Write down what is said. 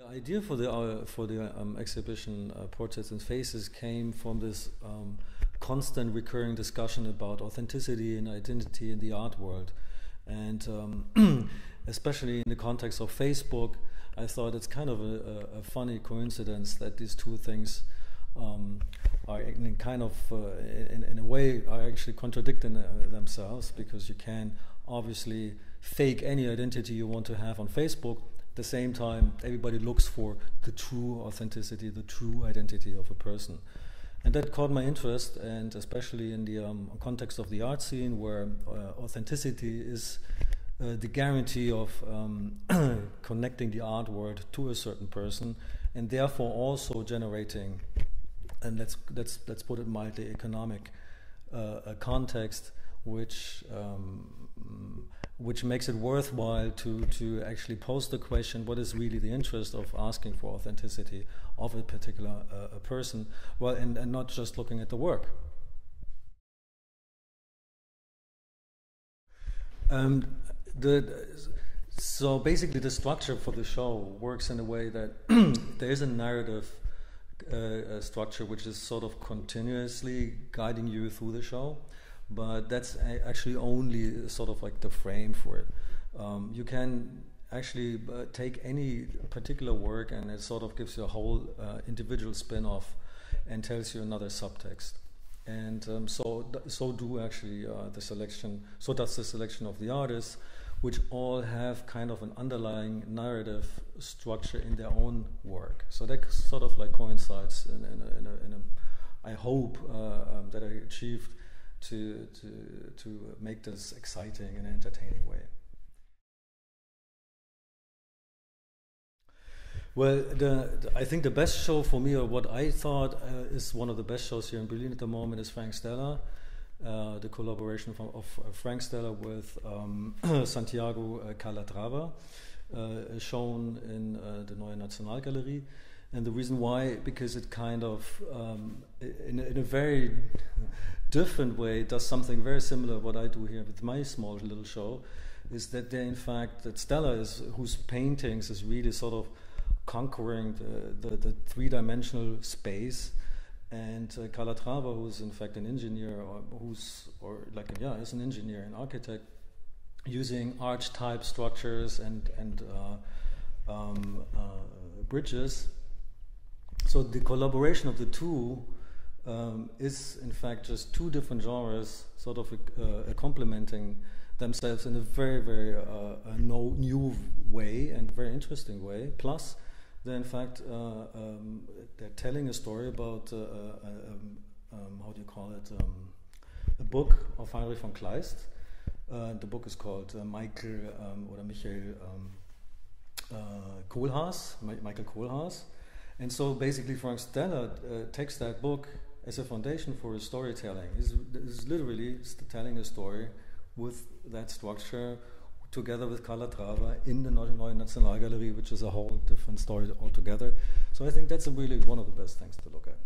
The idea for the exhibition Portraits and Faces came from this constant recurring discussion about authenticity and identity in the art world, and especially in the context of Facebook, I thought it's kind of a funny coincidence that these two things are in kind of in a way are actually contradicting themselves, because you can obviously fake any identity you want to have on Facebook. At the same time, everybody looks for the true authenticity, the true identity of a person. And that caught my interest, and especially in the context of the art scene, where authenticity is the guarantee of connecting the art world to a certain person, and therefore also generating, and let's put it mildly, economic context, which makes it worthwhile to actually pose the question: what is really the interest of asking for authenticity of a particular person? Well, and not just looking at the work. So basically, the structure for the show works in a way that there is a narrative structure which is sort of continuously guiding you through the show, but that's actually only sort of like the frame for it. You can actually take any particular work and it sort of gives you a whole individual spin-off and tells you another subtext. And so do actually the selection. So does the selection of the artists, which all have kind of an underlying narrative structure in their own work. So that sort of like coincides in a I hope that I achieved to make this exciting and entertaining way. Well, I think the best show for me, or what I thought is one of the best shows here in Berlin at the moment, is Frank Stella. The collaboration of Frank Stella with Santiago Calatrava, shown in the Neue Nationalgalerie. And the reason why, because it kind of, in a very different way, does something very similar to what I do here with my small little show, is that they, in fact, that Stella is, whose paintings is really sort of conquering the three-dimensional space, and Calatrava, who's in fact an engineer, is an engineer, an architect, using archetype structures and bridges. So the collaboration of the two is in fact just two different genres, sort of complementing themselves in a very, very new way and very interesting way. Plus, they're in fact they're telling a story about how do you call it? A book of Heinrich von Kleist. The book is called Michael Kohlhaas. And so basically, Frank Stella takes that book as a foundation for his storytelling. He's literally telling a story with that structure, together with Calatrava in the Neue Nationalgalerie, which is a whole different story altogether. So I think that's really one of the best things to look at.